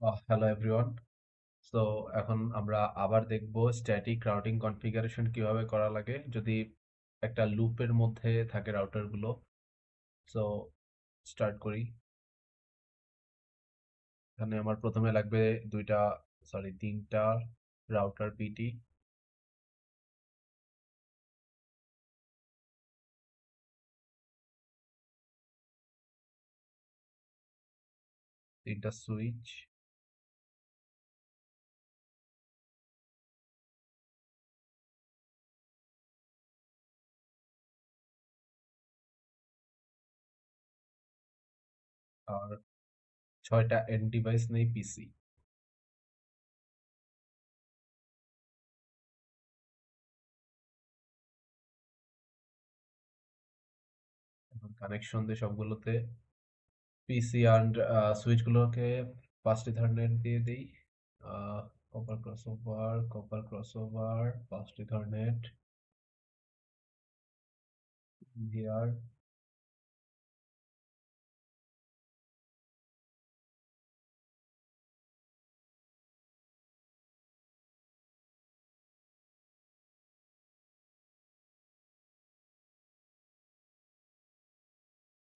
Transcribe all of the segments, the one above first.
Hello everyone. So এখন আমরা আবার দেখব স্ট্যাটিক রাউটিং কনফিগারেশন কিভাবে করা লাগে যদি একটা লুপের মধ্যে থাকে রাউটারগুলো। সো স্টার্ট করি। এখানে আমার প্রথমে লাগবে দুইটা, সরি তিনটা রাউটার পিটি, তিনটা সুইচ, আর ছয়টা এন্ড ডিভাইস নেই পিসি। এখন কানেকশন দিয়ে সবগুলোতে পিসি অ্যান্ড সুইচগুলোকে ফার্স্ট ইথারনেট দিয়ে দিই। Copper cross over, first ethernet here.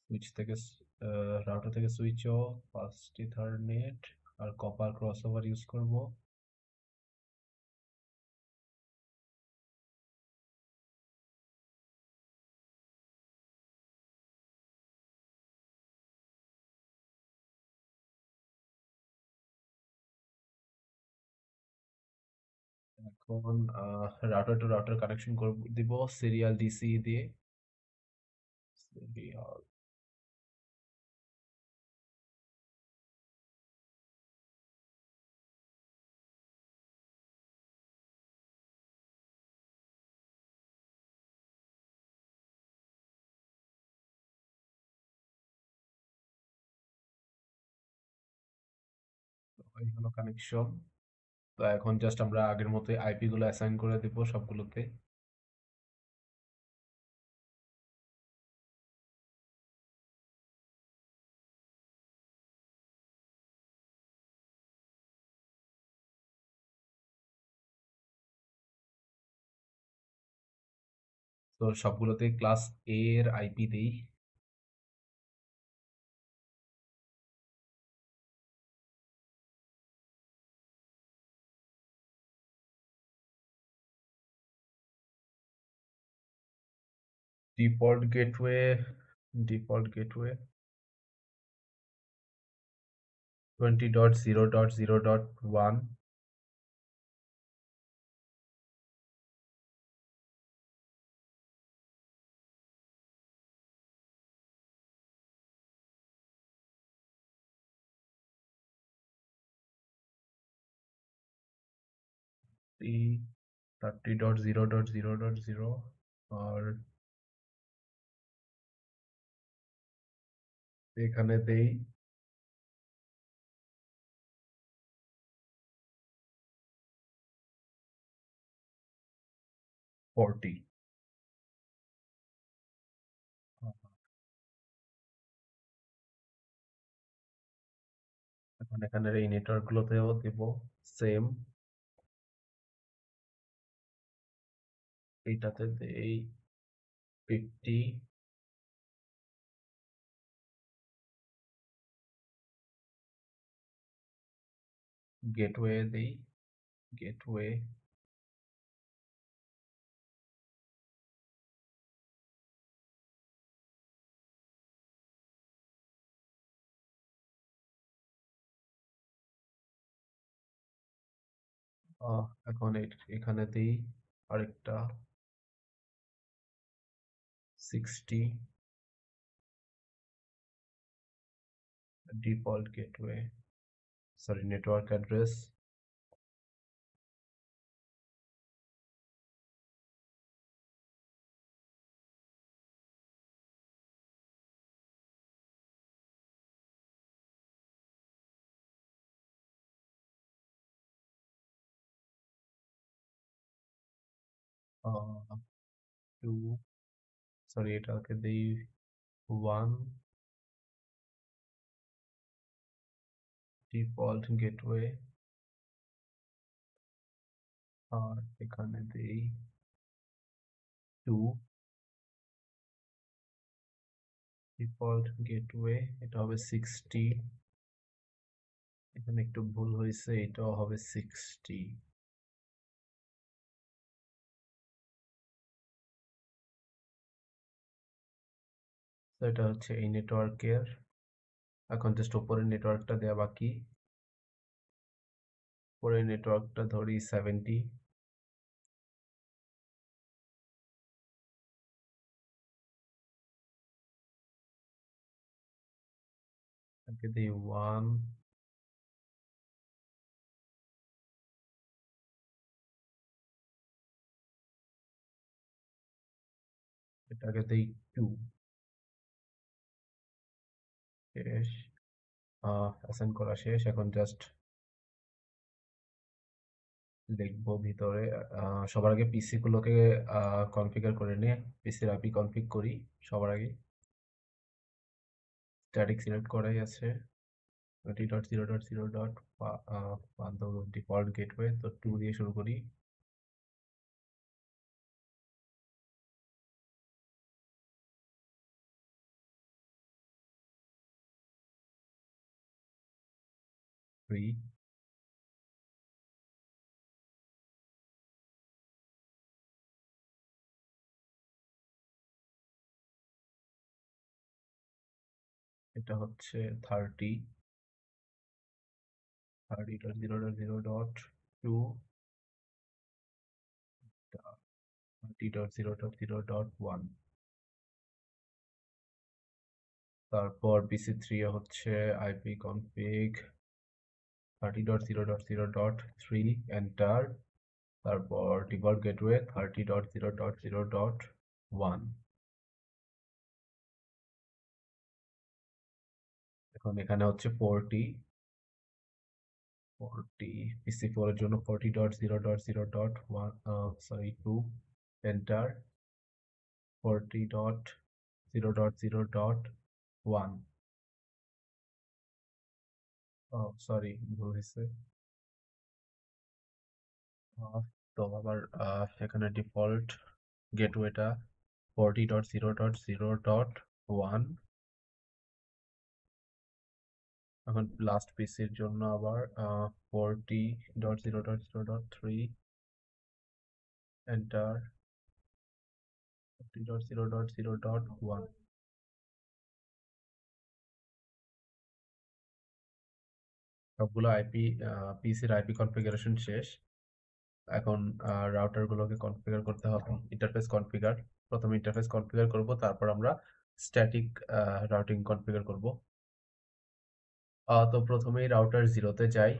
Switch থেকে রাউটার থেকে সুইচ অফ, ফার্স্ট ইথারনেট আর কপার ক্রসওভার ইউজ করব। এখন রাউটার টু রাউটার কানেকশন করব, দিব সিরিয়াল ডিসি দিয়ে। সিরিয়াল, এই হলো কানেকশন। তো এখন জাস্ট আমরা আগের মতোই আইপি গুলো অ্যাসাইন করে দিব সবগুলোতে। তো সবগুলোতে ক্লাস এ এর আইপি দেই। ডিফল্ট গেটওয়ে, ডিফল্ট গেটওয়ে 20.0.0.1, টি 30.0.0.0, আর এখানে দেই 40। এখন এখানের এই নেটওয়ার্ক গুলোতেও দিব সেম। এইটাতে দেই 50, গেটওয়ে দেই, গেটওয়ে এখন এখানে দেই আরেকটা 60, default gateway, sorry network address. Two, sorry এটাকে দেই 1, ডিফল্ট গেটওয়ে, আর এখানে দেই 2 ডিফল্ট গেটওয়ে, এটা হবে 60, এখানে একটু ভুল হয়েছে, এটাও হবে 60। তো এটা হচ্ছে এই নেটওয়ার্কের, এখন জাস্ট উপরের নেটওয়ার্কটা দেওয়া বাকি। উপরের নেটওয়ার্কটা ধরি 70, এটাকে দিই 1, এটাকে দিই 2। শেষ, অ্যাসাইন করা শেষ। এখন জাস্ট লিখবো ভিতরে, সবার আগে পিসি গুলোকে কনফিগার করে নিয়ে পিসির আইপি কনফিগ করি। সবার আগে স্ট্যাটিক সিলেক্ট করাই আছে, 20.0.0. ডিফল্ট গেটওয়ে, তো 2 দিয়ে শুরু করি। থ্রি, এটা হচ্ছে 30.0.0.2, 30.0.0.1। তারপর PC3 হচ্ছে আইপি কনফিগ 30.0.0.3, এন্টার। তারপর ডিফল্ট গেটওয়ে 30.0.0.1। এখন এখানে হচ্ছে 40 PC4 এর জন্য 40.0.0.1, সরি 2, এন্টার। 40.0.0.1, সরি ভুল হয়েছে। তো আবার এখানে ডিফল্ট গেটওয়েটা 40.0.0.1। এখন লাস্ট পিসির জন্য আবার 40.0.0.3, এন্টার। 40.0.0.1। সবগুলো পিসির আইপি কনফিগারেশন শেষ। এখন রাউটার গুলোকে কনফিগার করতে হবে। ইন্টারফেস কনফিগার, প্রথমে ইন্টারফেস কনফিগার করব, তারপর আমরা স্ট্যাটিক রাউটিং কনফিগার করব। তো প্রথমেই রাউটার জিরোতে যাই।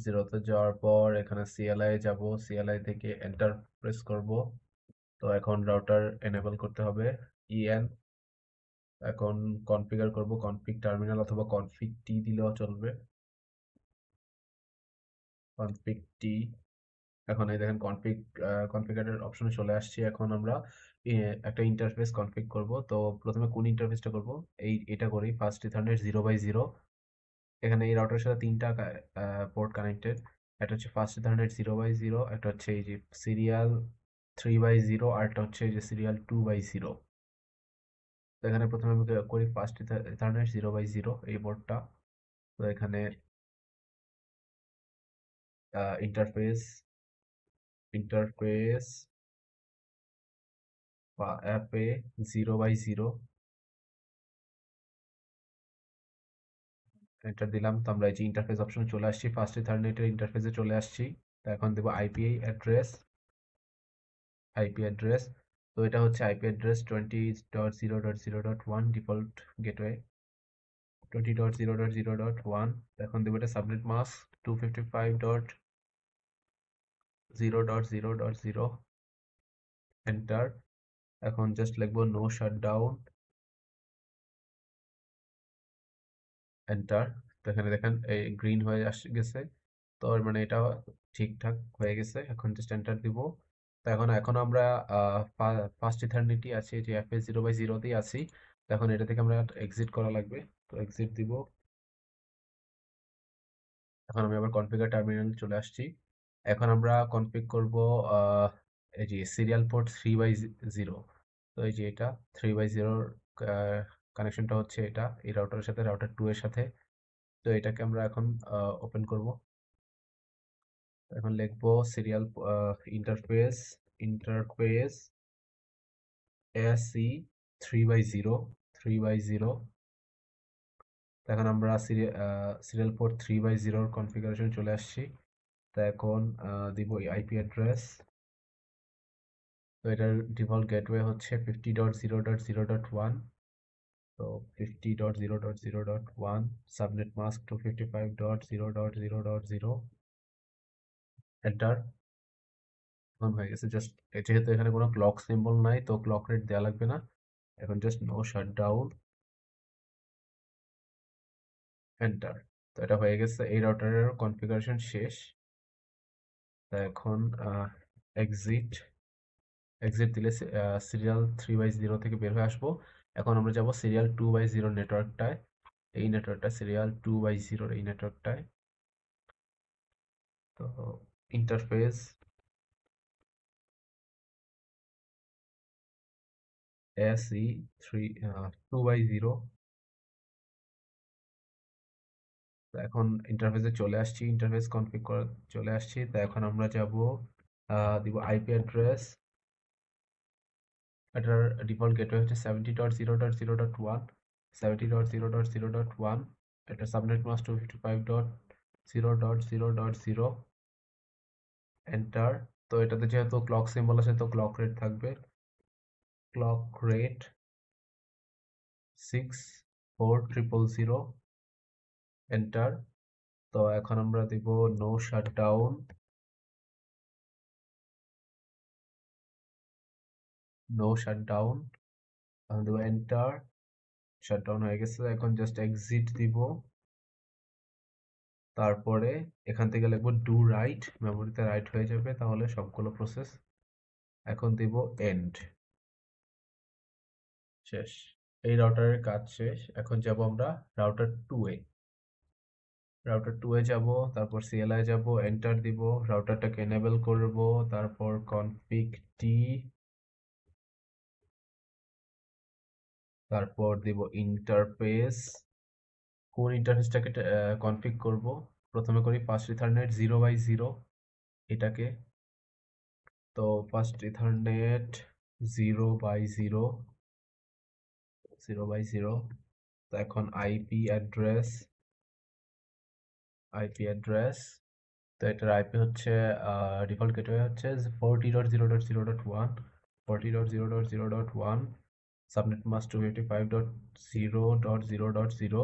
জিরোতে যাওয়ার পর এখানে সিএলআই যাব, সিএলআই থেকে এন্টার প্রেস করব। তো এখন রাউটার এনেবল করতে হবে, ইএন। এখন কনফিগার করব, কনফিগ টার্মিনাল অথবা কনফিগ টি দিলেও চলবে, কনফিগ টি। এখন এই দেখেন কনফিগারের অপশনে চলে আসছি। এখন আমরা একটা ইন্টারফেস কনফিগ করব। তো প্রথমে কোন ইন্টারফেসটা করব, এটা করি, ফার্স্ট ইথারনেট 0/0। এখানে এই রাউটারের সাথে 3টা পোর্ট কানেক্টেড। একটা হচ্ছে ফার্স্ট ইথারনেট 0/0, একটা হচ্ছে এই যে সিরিয়াল 3/0, আর একটা হচ্ছে এই যে সিরিয়াল 2/0। তো এখানে প্রথমে আমি করি ফার্স্ট ইথারনেট 0/0 এই পোর্টটা। তো এখানে ইন্টারফেস ইন্টারফেস বা অ্যাপে 0/0 এন্টার দিলাম। তো আমরা এই যে ইন্টারফেস অপশনে চলে আসছি, ফার্স্ট ইথারনেটের ইন্টারফেসে চলে আসছি। তো এখন দেবো আইপি অ্যাড্রেস। তো এটা হচ্ছে আইপি অ্যাড্রেস 20.0.0.1 ডিফল্ট গেটওয়ে 20.0.0.1। এখন দেবো এটা সাবনেট মাস্ক 255.0.0.0, এন্টার। এখন জাস্ট লিখবো নো শাটডাউন, এন্টার। তো এখানে দেখেন এই গ্রিন হয়ে গেছে। তো এর মানে এটা ঠিকঠাক হয়ে গেছে। এখন জাস্ট এন্টার দিব। তো এখন আমরা ফার্স্ট ইথারনেটই আছে, যে এফএস 0/0তেই আছি। তো এখন এটা থেকে আমরা এক্সিট করা লাগবে। তো এক্সিট দিব। এখন আমি আবার কনফিগার টার্মিনাল চলে আসছি। এখন আমরা কনফিগ করব এই যে সিরিয়াল পোর্ট 3/0। তো এই যে এটা 3/0 কানেকশনটা হচ্ছে এটা এই রাউটারের সাথে, রাউটার 2 এর সাথে। তো এটাকে আমরা এখন ওপেন করব। এখন লিখবো সিরিয়াল ইন্টারফেস ইন্টারফেস এসি 3/0 3/0। এখন আমরা সিরিয়াল পোর্ট 3/0 কনফিগারেশন চলে আসছি। তো এখন দিব আইপি অ্যাড্রেস। তো এটার ডিফল্ট গেটওয়ে হচ্ছে 50.0.0.1। তো 50.0.0.1 সাবনেট মাস্ক 255.0.0.0। এন্টার। এখন হয়ে গেছে। জাস্ট যেহেতু এখানে কোনো ক্লক সিম্বল নাই তো ক্লক রেট দেওয়া লাগবে না। এখন জাস্ট নো শাটডাউন, এন্টার। তো এটা হয়ে গেছে। এই রাউটারের কনফিগারেশন শেষ। তা এখন এক্সিট এক্সিট দিলে সিরিয়াল 3/0 থেকে বের হয়ে আসবো। এখন আমরা যাব সিরিয়াল 2/0 নেটওয়ার্কটায়। এই নেটওয়ার্কটা সিরিয়াল 2/0 এই নেটওয়ার্কটায়। তো ইন্টারফেস এসি 2/0। তো এখন ইন্টারফেসে চলে আসছি, ইন্টারফেস কনফিগ করা চলে আসছি। তো এখন আমরা যাব দিব আইপি অ্যাড্রেস। এটার ডিফল্ট গেটওয়ে হচ্ছে 70.0.0.1 70.0.0.1। এটা সাবনেট মাস্ক 255.0.0.0। এন্টার। তো এটাতে যেহেতু ক্লক সিম্বল আছে তো ক্লক রেট থাকবে। Clock rate 64000। এন্টার। তো এখন আমরা দিব নো শাটডাউন, নো শাটডাউন। এখন দেবো এন্টার। শাটডাউন হয়ে গেছে। এখন জাস্ট এক্সিট দিব। তারপরে এখান থেকে লিখবো ডু রাইট, মেমোরিতে রাইট হয়ে যাবে তাহলে সবগুলো প্রসেস। এখন দিব এন্ড। শেষ। এই রাউটারের কাজ শেষ। এখন যাব আমরা রাউটার 2 এ। রাউটার 2 এ যাব, তারপর সিএলআই যাব, এন্টার দিব, রাউটারটাকে এনেবল করব, তারপর কনফিগ টি, তারপর দিব ইন্টারফেস। কোন ইন্টারফেসটাকে কনফিগ করব? প্রথমে করি ফাস্ট ইথারনেট 0/0 এটাকে। তো ফাস্ট ইথারনেট 0/0 0/0। তো এখন আইপি অ্যাড্রেস। তো এটার আইপি হচ্ছে ডিফল্ট গেটওয়ে হচ্ছে 40.0.0.1 40.0.0.1। Subnet mask 255.0.0.0।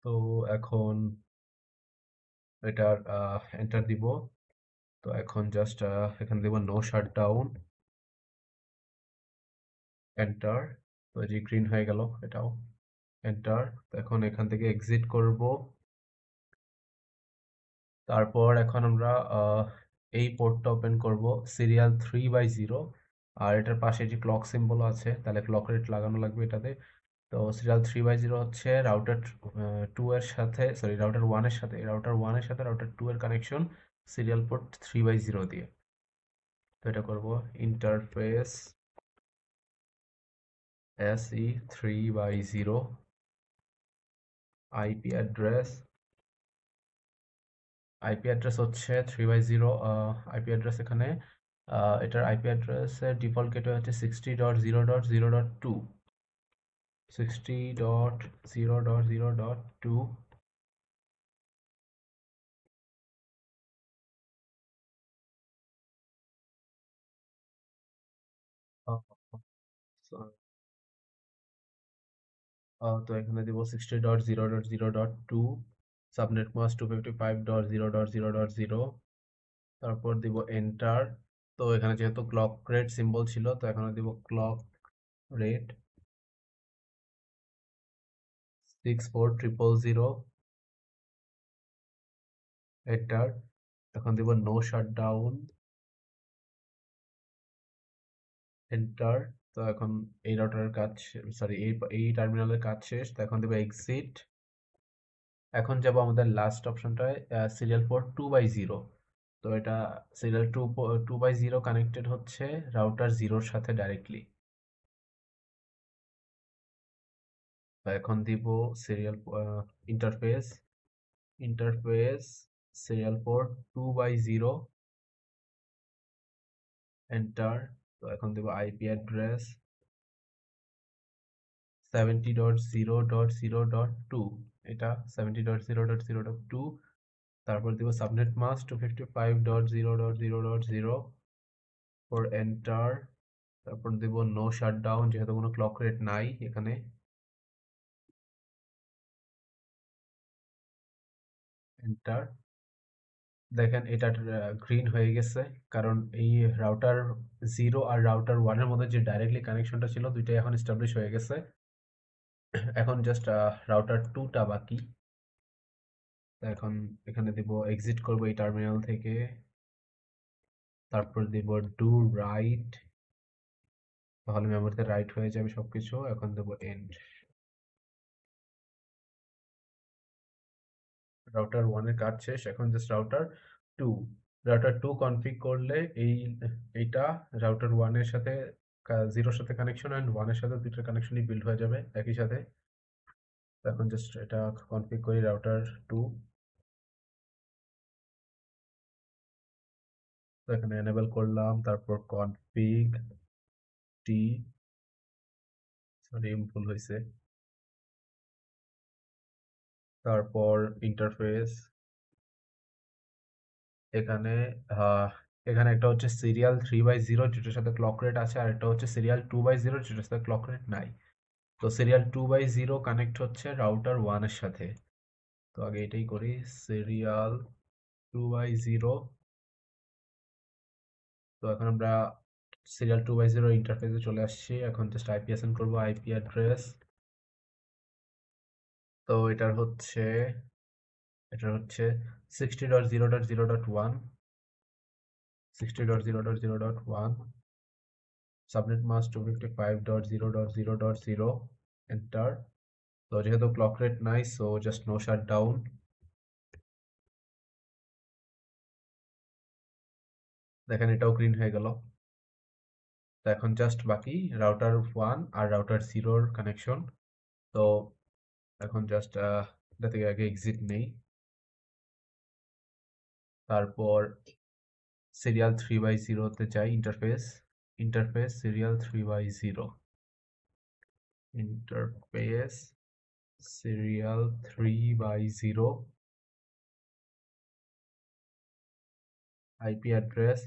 তো এখন এটার এন্টার দিব। তো এখন জাস্ট এখানে দিব নো শাটডাউন, এন্টার। তো যে গ্রিন হয়ে গেল এটাও, এন্টার। তো এখন এখান থেকে এক্সিট করব। তারপর এখন আমরা এই পোর্টটা ওপেন করব সিরিয়াল 3/0। আর এটার পাশে যে ক্লক সিম্বল আছে তাহলে ক্লক রেট লাগানো লাগবে এটাতে। তো সিরিয়াল 3/0 হচ্ছে রাউটার 2 এর সাথে, সরি রাউটার 1 এর সাথে, রাউটার 1 এর সাথে রাউটার 2 এর কানেকশন সিরিয়াল পোর্ট 3/0 দিয়ে। তো এটা করব ইন্টারফেস এসই 3/0। আইপি অ্যাড্রেস হচ্ছে 3/0। আইপি অ্যাড্রেস এখানে এটার আইপি অ্যাড্রেসের ডিফল্ট গেটওয়ে হচ্ছে 60.0.0.2 60.0.0.2। তো এখানে দিব 60.0.0.2। Subnet mask 255.0.0.0। তারপর দিব এন্টার। তো এখানে যেহেতু ক্লক রেট সিম্বল ছিল তো এখানে দিব ক্লক রেট 64000। এন্টার। এখন দিব নো শাটডাউন, এন্টার। তো এখন এই রাউটারের কাজ, সরি এই টার্মিনালের কাজ শেষ। তো এখন দেবো এক্সিট। এখন যাব আমাদের লাস্ট অপশনটায়, সিরিয়াল পোর্ট 2/0। তো এটা সিরিয়াল 2/0 কানেক্টেড হচ্ছে রাউটার 0-র সাথে ডাইরেক্টলি। তো এখন দিব serial interface, interface serial port 2/0, enter. তো এখন দেব আইপি অ্যাড্রেস 70.0.0.2, এটা 70.0.0.2। তারপর দিব সাবনেট মাস্ক 255.0.0.0 ফর এন্টার। তারপর দিব নো শাটডাউন, যেহেতু কোনো ক্লক রেট নাই এখানে, এন্টার। দেখেন এটা গ্রিন হয়ে গেছে, কারণ এই রাউটার 0 আর রাউটার 1-এর মধ্যে যে ডাইরেক্টলি কানেকশনটা ছিল দুইটাই এখন এস্টাবলিশ হয়ে গেছে। এখন জাস্ট রাউটার 2টা বাকি। তো এখন এখানে দিব এক্সিট করব এই টার্মিনাল থেকে, তারপর দিব ডু রাইট, তাহলে মেমোরিতে রাইট হয়ে যাবে সবকিছু। এখন দেব এন্ড। রাউটার 1-এর কাজ শেষ, এখন জাস্ট রাউটার 2। রাউটার 2 কনফিগ করলে এইটা রাউটার 1-এর সাথে 0-র সাথে কানেকশন অ্যান্ড 1-এর সাথে দুইটার কানেকশনই বিল্ড হয়ে যাবে একই সাথে। এখন জাস্ট এটা কনফিগ করি রাউটার 2। তো এখানে এনেবল করলাম, তারপর কনফিগ টি, সরি ভুল হয়েছে, তারপর ইন্টারফেস। এখানে আহ, এখানে একটা হচ্ছে সিরিয়াল 3/0 যেটার সাথে ক্লক রেট আছে, আর একটা হচ্ছে সিরিয়াল 2/0 যেটার সাথে ক্লক রেট নাই। তো সিরিয়াল 2/0 কানেক্ট হচ্ছে রাউটার 1-এর সাথে। তো আগে এটাই করি, সিরিয়াল 2/0। তো এখন আমরা সিরিয়াল 2/0 ইন্টারফেসে চলে আসছি। এখন জাস্ট আইপি অ্যাসাইন করবো, আইপি অ্যাড্রেস। তো এটা হচ্ছে 60.0.0.1, 60.0.0.1, সাবনেট মাস্ক 255.0.0.0, এন্টার। তো যেহেতু ক্লক রেট নাই, so just no shut down. দেখেন এটাও গ্রিন হয়ে গেল। তো এখন জাস্ট বাকি রাউটার 1 আর রাউটার 0-র কানেকশন। তো এখন জাস্ট এটা থেকে আগে এক্সিট নেই, তারপর সিরিয়াল 3/0-তে যাই, interface, interface serial 3/0, interface serial 3/0, IP address,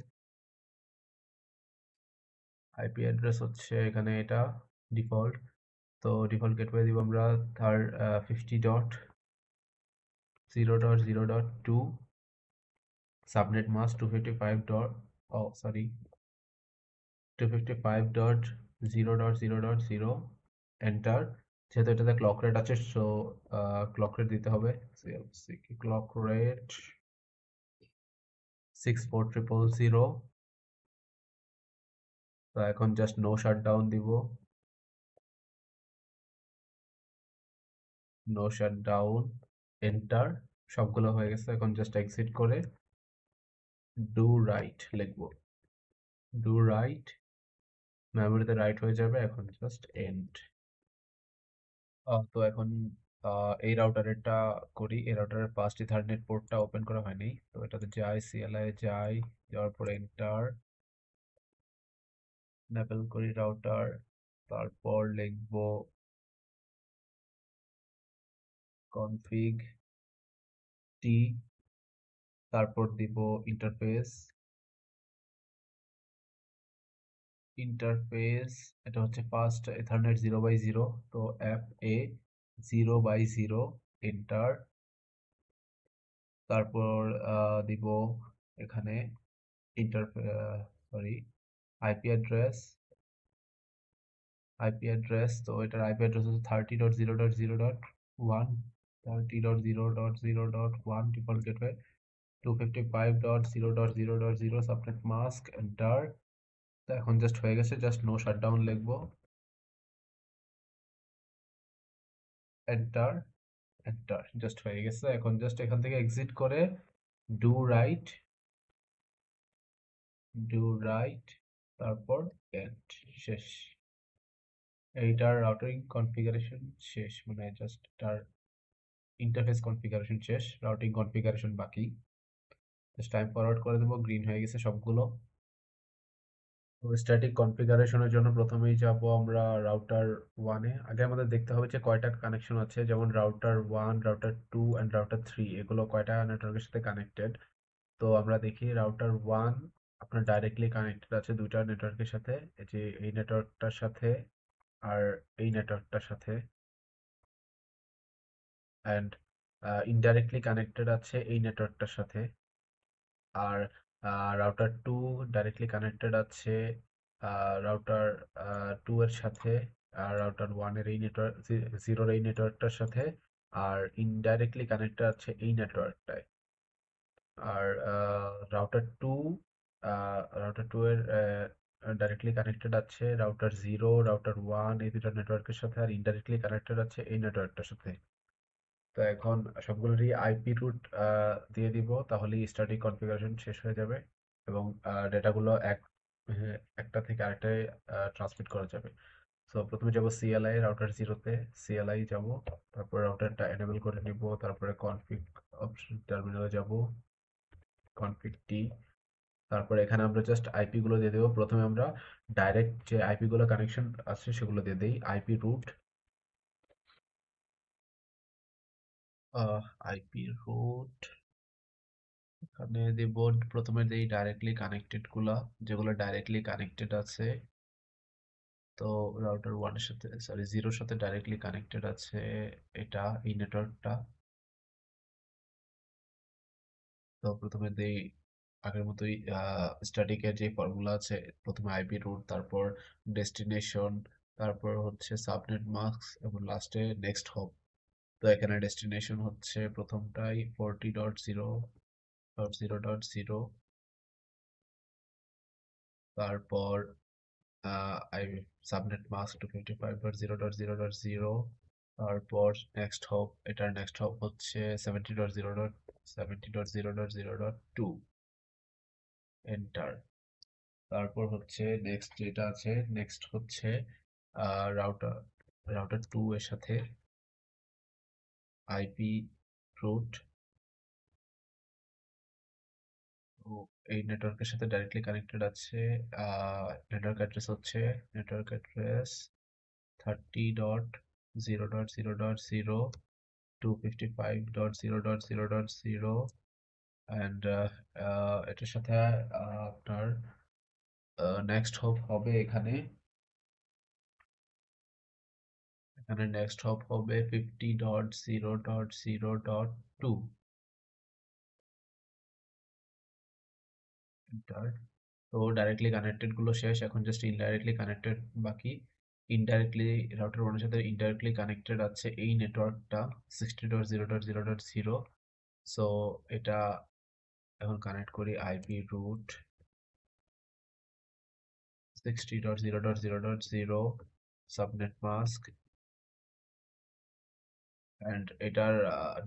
IP address হচ্ছে এখানে এটা ডিফল্ট। তো ডিফল্ট গেটওয়ে দিব আমরা 50.0.0.2, সাবনেট মাস্ক 255 ডট, ও সরি 255.0.0.0, এন্টার। যেহেতু এটাতে ক্লক রেট আছে, সো ক্লক রেট দিতে হবে, ক্লক রেট 64000। তো এখন জাস্ট নো শাটডাউন দিব, নো শাটডাউন, এন্টার। সবগুলো হয়ে গেছে, এখন জাস্ট এক্সিট করে ডু রাইট লিখবো, ডু রাইট, মেমোরিতে রাইট হয়ে যাবে। এখন জাস্ট এন্ড। তো এখন এই রাউটারেরটা করি। এই রাউটারের ফার্স্ট ইথারনেট পোর্টটা ওপেন করা হয়নি, তো এটাতে যাই, সিএলআই যাই, যাওয়ার পর এন্টার, এনেবল করি রাউটার, তারপর লিখবো কনফিগ টি, তারপর দিব ইন্টারফেস, ইন্টারফেস এটা হচ্ছে ফার্স্ট ইথারনেট 0/0, তো এফ এ 0/0, এন্টার। তারপর দিব এখানে sorry IP address, IP address. তো এটার আইপি অ্যাড্রেস হচ্ছে 30.0.0.1, 30.0.0.1 default gateway, 255.0.0.0 subnet mask, enter. তো এখন জাস্ট হয়ে গেছে, জাস্ট নো শাটডাউন লিখবো, এন্টার, এন্টার, জাস্ট হয়ে গেছে। এখন জাস্ট এখান থেকে এক্সিট করে ডু রাইট, ডু রাইট, তারপর এন্ড, শেষ। এইটার রাউটিং কনফিগারেশন শেষ, মানে জাস্ট তার ইন্টারফেস কনফিগারেশন শেষ, রাউটিং কনফিগারেশন বাকি। জাস্ট টাইম ফরওয়ার্ড করে দেবো, গ্রিন হয়ে গেছে সবগুলো। স্ট্যাটিক কনফিগারেশনের জন্য প্রথমেই যাব আমরা রাউটার ওয়ানে। আগে আমাদের দেখতে হবে যে কয়টা কানেকশন আছে, যেমন router one, router two and router three, এগুলো কয়টা নেটওয়ার্কের সাথে কানেক্টেড। তো আমরা দেখি রাউটার ওয়ান আপনার ডাইরেক্টলি কানেক্টেড আছে দুইটা নেটওয়ার্কের সাথে, এই যে এই নেটওয়ার্কটার সাথে আর এই নেটওয়ার্কটার সাথে, অ্যান্ড ইনডাইরেক্টলি কানেক্টেড আছে এই নেটওয়ার্কটার সাথে। আর রাউটার টু ডাইরেক্টলি কানেক্টেড আছে রাউটার টু এর সাথে, আর রাউটার ওয়ানের এই নেটওয়ার্ক, জিরোর এই নেটওয়ার্কটার সাথে, আর ইনডাইরেক্টলি কানেক্টেড আছে এই নেটওয়ার্কটায়। আর রাউটার টু এর ডাইরেক্টলি কানেক্টেড আছে রাউটার জিরো, রাউটার ওয়ান, এই দুটো নেটওয়ার্কের সাথে, আর ইনডাইরেক্টলি কানেক্টেড আছে এই নেটওয়ার্কটার সাথে। তো এখন সবগুলোরই আইপি রুট দিয়ে দিব, তাহলেই স্ট্যাটিক কনফিগারেশন শেষ হয়ে যাবে এবং ডেটাগুলো একটা থেকে আরেকটায় ট্রান্সমিট করা যাবে। সো প্রথমে যাব সিএলআই, রাউটার জিরোতে সিএলআই যাব, তারপর রাউটারটা এনেবল করে নিব, তারপরে কনফিগ অপশন টার্মিনালে যাব, কনফিগ টি, তারপরে এখানে আমরা জাস্ট আইপি গুলো দিয়ে দেবো। প্রথমে আমরা ডাইরেক্ট যে আইপি গুলো কানেকশন আছে সেগুলো দিয়ে দেই, আইপি রুট, আইপি রুট এখানে দেব। প্রথমে দেই ডাইরেক্টলি কানেক্টেড গুলা, যেগুলো ডাইরেক্টলি কানেক্টেড আছে। তো রাউটার ওয়ানের সাথে, সরি জিরোর সাথে ডাইরেক্টলি কানেক্টেড আছে এটা, এই নেটওয়ার্কটা। তো প্রথমে দেই আগের মতোই স্ট্যাটিকের যে ফর্মুলা আছে, প্রথমে আইপি রুট, তারপর ডেস্টিনেশন, তারপর হচ্ছে সাবনেট মাস্ক এবং লাস্টে নেক্সট হপ। তো এখানে ডেস্টিনেশন হচ্ছে প্রথমটাই 40.0.0.0, তারপর আই সাবনেট মাস্ক 255.0.0.0, তারপর নেক্সট হপ, এটার নেক্সট হপ হচ্ছে 70.0.70.0.0.2, এন্টার। তারপর হচ্ছে নেক্সট যেটা আছে, নেক্সট হচ্ছে রাউটার রাউটার টু এর সাথে আইপি রুট, এই নেটওয়ার্কের সাথে ডাইরেক্টলি কানেক্টেড আছে। নেটওয়ার্ক অ্যাড্রেস হচ্ছে নেটওয়ার্ক অ্যাড্রেস 30.0.0.0, 255.0.0.0, অ্যান্ড এটার সাথে আপনার নেক্সট হপ হবে এখানে, নেক্সট হপ হবে 50.0.0.2। তো ডাইরেক্টলি কানেক্টেড গুলো শেষ, এখন জাস্ট ইনডাইরেক্টলি কানেক্টেড বাকি। ইনডাইরেক্টলি রাউটার ওয়ানের সাথে ইনডাইরেক্টলি কানেক্টেড আছে এই নেটওয়ার্কটা 60.0.0.0। সো এটা এখন কানেক্ট করি IP route 60.0.0.0, subnet mask, and এটার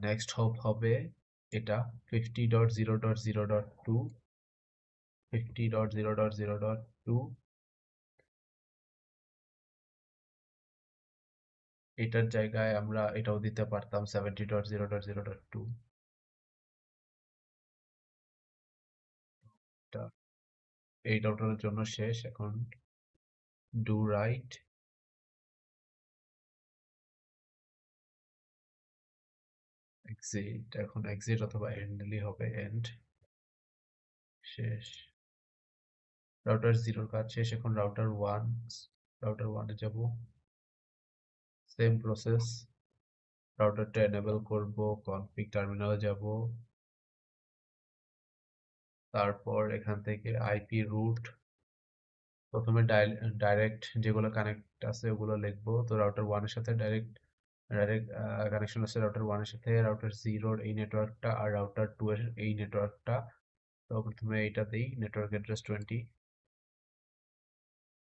নেক্সট হপ হবে এটা 50.0.0.2, 50.0.0.2। এটার জায়গায় আমরা এটাও দিতে পারতাম 70.0.0.2। এটা এই রাউটারের জন্য শেষ। এখন ডু রাইট, এক্সিট, এখন এক্সিট অথবা এন্ড দিলেই হবে, এন্ড, শেষ। রাউটার জিরোর কাজ শেষ। এখন রাউটার ওয়ানে যাব, সেম প্রসেস, রাউটারটা এনেবল করব, কনফিগ টার্মিনালে যাব, তারপর এখান থেকে আইপি রুট, প্রথমে ডাইরেক্ট যেগুলো কানেক্ট আছে ওগুলো লিখবো। তো রাউটার ওয়ানের সাথে ডাইরেক্ট ডাইরেক্ট কানেকশন আছে রাউটার ওয়ানের সাথে, রাউটার জিরোর এই নেটওয়ার্কটা, আর রাউটার টু এর এই নেটওয়ার্কটা। তো প্রথমে এইটা দিই, নেটওয়ার্ক অ্যাড্রেস 20,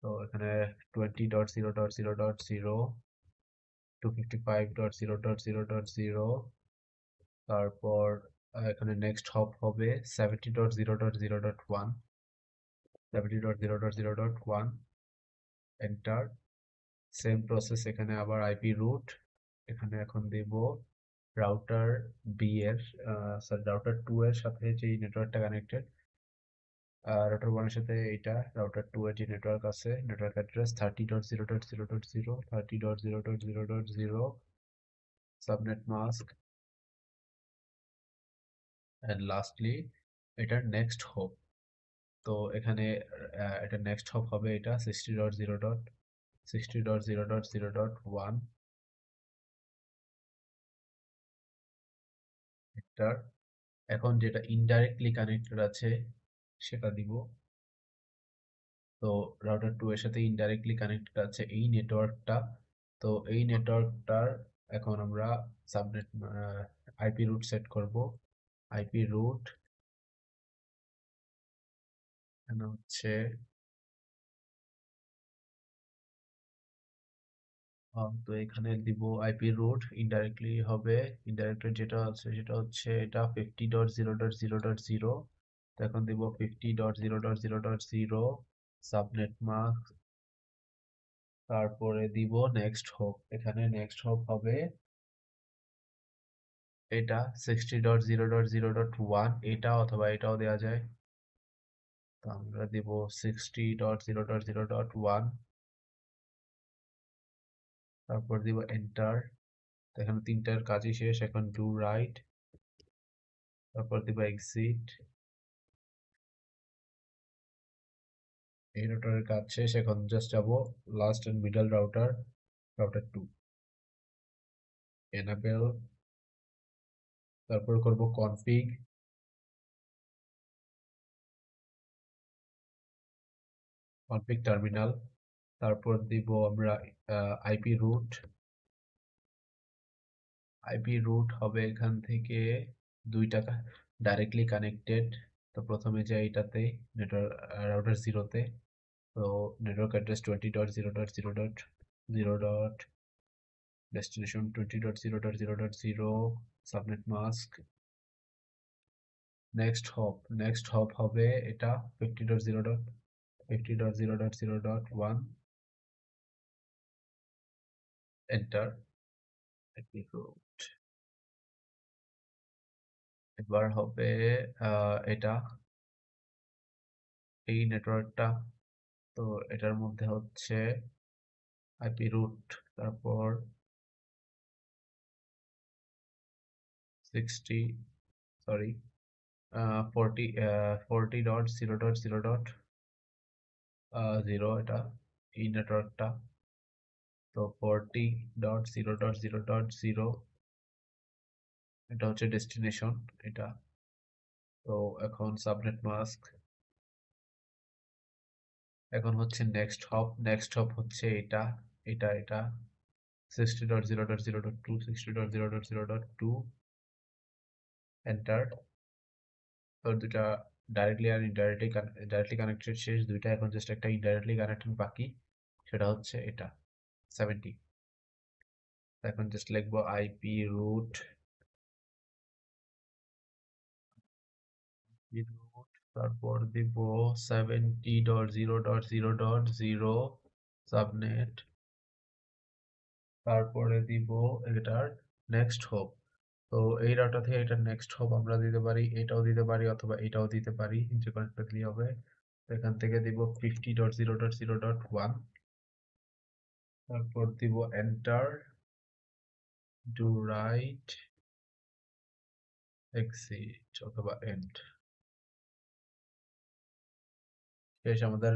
তো এখানে 20.0.0.0 255.0.0.0 তারপর এখানে নেক্সট হপ হবে 70.0.0.1 70.0.0.1 এন্টার। সেম প্রসেস এখানে আবার আইপি রুট, এখানে এখন দেব রাউটার বি এর রাউটার 2 এর সাথে যে নেটওয়ার্কটা কানেক্টেড, রাউটার 1 এর সাথে এইটা রাউটার 2 এর যে নেটওয়ার্ক আছে, network address 30.0.0.0 30.0.0.0 subnet mask, and lastly এটার নেক্সট হোপ। তো এখানে এটা নেক্সট হপ হবে এটা 60.0.60.0.0.1 এটার। এখন যেটা ইনডাইরেক্টলি কানেক্টেড আছে সেটা দিব। তো রাউটার 2 এর সাথে ইনডাইরেক্টলি কানেক্টেড আছে এই নেটওয়ার্কটা। তো এই নেটওয়ার্কটার এখন আমরা সাবনেট আইপি রুট সেট করব। আইপি রুট এখানে হচ্ছে তো এখানে দিব আইপি রুট, ইনডাইরেক্টলি হবে, ইনডাইরেক্টলি যেটা আছে সেটা হচ্ছে এটা 50.0.0.0। তো এখন দিব 50.0.0.0 সাবনেট মাস্ক, তারপরে দিব নেক্সট হোপ। এখানে নেক্সট হোপ হবে এটা 60.0.0.1, এটা অথবা এটাও দেওয়া যায়। তো আমরা দিব 60.0.0.1, তারপর দিব এন্টার। এখানে তিনটার কাজই শেষ, এখন ডু রাইট, তারপর দিব এক্সিট। এই রাউটারের কাজ শেষ, এখন জাস্ট যাবো last and middle router, router 2 enable, তারপর করব কনফিগ, কনফিগ টার্মিনাল, তারপর দিব আমরা আইপি রুট। আইপি রুট হবে এখান থেকে দুইটা ডাইরেক্টলি কানেক্টেড। তো প্রথমে যাই এটাতে, নেটওয়ার্ক রাউটার 0-তে। তো network address 20.0.0.0 dot destination 20.0.0.0 subnet mask. Next hop হবে এটা 50.0.0.1 এন্টার। এবার হবে এটা এই নেটওয়ার্কটা। তো এটার মধ্যে হচ্ছে আইপি রুট, তারপর 60 সরি 40.0.0.0 এটা এই নেটওয়ার্কটা। তো 40.0.0.0 এটা হচ্ছে ডেস্টিনেশন এটা। তো এখন সাবনেট মাস্ক, এখন হচ্ছে নেক্সট হপ হচ্ছে এটা এটা এটা 60.0.0.2 60.0.0.2 এন্টার। তো দুটা ডাইরেক্টলি আর ইনডাইরেক্টলি ডাইরেক্টলি কানেক্টেড শেষ দুইটা, এখন জাস্ট একটা ইনডাইরেক্টলি কানেক্টেড বাকি, সেটা হচ্ছে এটা 70। এখন জাস্ট লিখবো আইপি রুট, তারপর দিব 70.0.0.0 সাবনেট, তারপরে দিব এটার নেক্সট হোপ। তো এই রাউটার থেকে এটার নেক্সট হোপ আমরা দিতে পারি, এটাও দিতে পারি অথবা এটাও দিতে পারি, যে কোনো একটা দিলেই হবে। তো এখান থেকে দিব 50.0.0.1, তারপর দিব এন্টার, ডু রাইট, এক্সিট অথবা এন্ড। শেষ আমাদের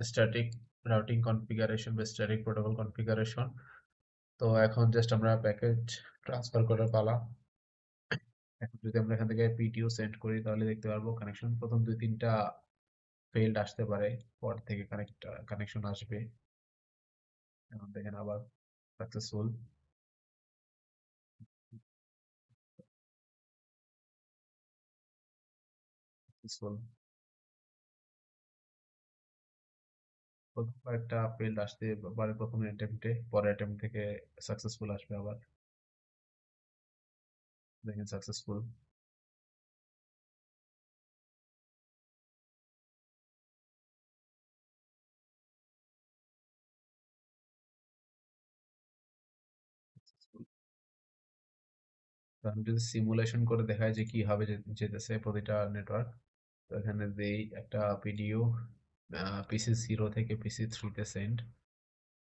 স্ট্যাটিক রাউটিং কনফিগারেশন বা স্ট্যাটিক প্রোটোকল কনফিগারেশন। তো এখন জাস্ট আমরা প্যাকেজ ট্রান্সফার করার পালা। এখন যদি আমরা এখান থেকে পিটিও সেন্ড করি তাহলে দেখতে পারবো কানেকশন প্রথম 2-3টা ফেইল্ড আসতে পারে, পর থেকে কানেকশন আসবে। এখন দেখেন আবার সাকসেসফুল। সাকসেসফুল প্রথম কয়েকটা ফেল্ড আসতে পারে প্রথম অ্যাটেম্পটে, পরের অ্যাটেম্পট থেকে সাকসেসফুল আসবে আবার। দেখেন সাকসেসফুল। আমি যদি সিমুলেশন করে দেখাই যে কিভাবে যেতেছে প্রতিটা নেটওয়ার্ক, তো এখানে দেই একটা ভিডিও পিসি 0 থেকে পিসি 3 তে সেন্ড।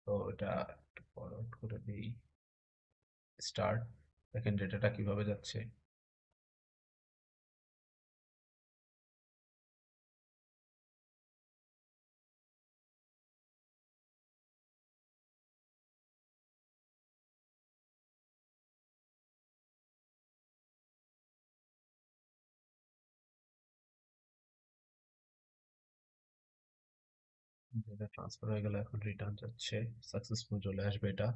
তো এটা একটু ফরওয়ার্ড করে দিই, স্টার্ট। দেখেন ডেটাটা কিভাবে যাচ্ছে। ডেটা ট্রান্সফার হয়ে গেল, এখন রিটার্ন যাচ্ছে, সাকসেসফুল চলে আসবে এটা।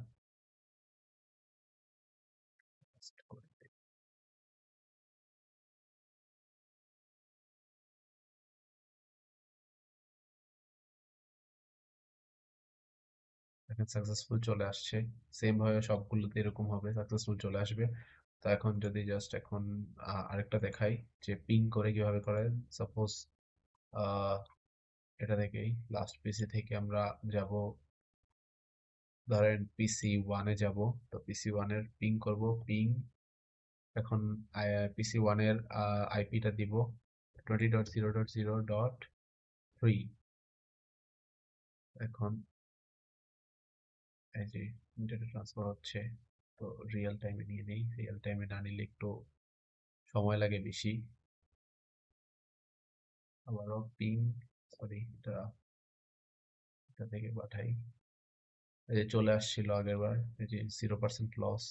দেখেন সাকসেসফুল চলে আসছে। সেম ভাবে সবগুলোতে এরকম হবে, সাকসেসফুল চলে আসবে। তো এখন যদি জাস্ট এখন আরেকটা দেখাই যে পিং করে কিভাবে করে। সাপোজ এটা থেকেই লাস্ট পিসি থেকে আমরা যাব, ধরেন পিসি 1-এ যাব। তো পিসি 1-এর পিং করব, পিং। এখন পিসি 1-এর আইপিটা দিব 20.0.0.3। এখন এই যে ডেটা ট্রান্সফার হচ্ছে। তো রিয়েল টাইমে নিয়ে নেই, রিয়েল টাইমে না নিলে একটু সময় লাগে বেশি। আবারও পিং, সরি এটা থেকে পাঠাই। এই যে চলে আসছিল আগের বার, এই যে 0% লস।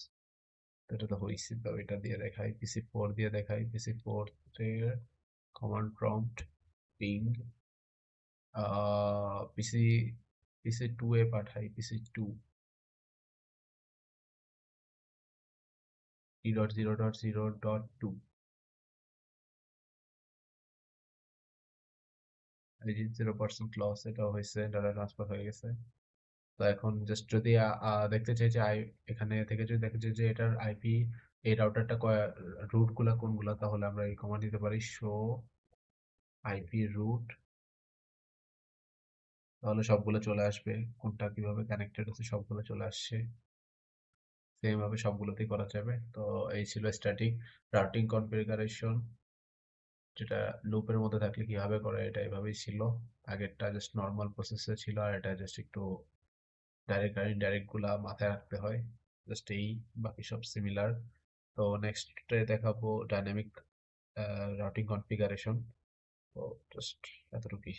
এটা তো হয়েছে, তো এটা দিয়ে দেখাই, পিসি 4 দিয়ে দেখাই। পিসি 4 এর কমান্ড প্রম্পট পিং পিসি পিসি 2 এ পাঠাই, পিসি 2 3.0.0.2। এই যে 0% লস, এটা হয়েছে, ডাটা ট্রান্সফার হয়ে গেছে। তো এখন জাস্ট যদি দেখতে চাই যে এখানে থেকে যদি দেখতে চাই যে এটার আইপি, এই রাউটারটা রুট গুলা কোনগুলা, তাহলে আমরা এই কমান্ড দিতে পারি শো আইপি রুট। তাহলে সবগুলো চলে আসবে, কোনটা কিভাবে কানেক্টেড আছে সবগুলো চলে আসছে। সেম ভাবে সবগুলোতেই করা যাবে। তো এই ছিল স্ট্যাটিক রাউটিং কনফিগারেশন, যেটা লুপের মধ্যে থাকলে কিভাবে করে, এটা এভাবেই ছিল। আগেরটা জাস্ট নর্মাল প্রসেসে ছিল, আর এটা জাস্ট একটু ডাইরেক্ট আর ইনডাইরেক্ট গুলা মাথায় রাখতে হয়। জাস্ট এই, বাকি সব সিমিলার। তো নেক্সটে দেখাবো ডাইনামিক রাউটিং কনফিগারেশন। তো জাস্ট এতটুকুই।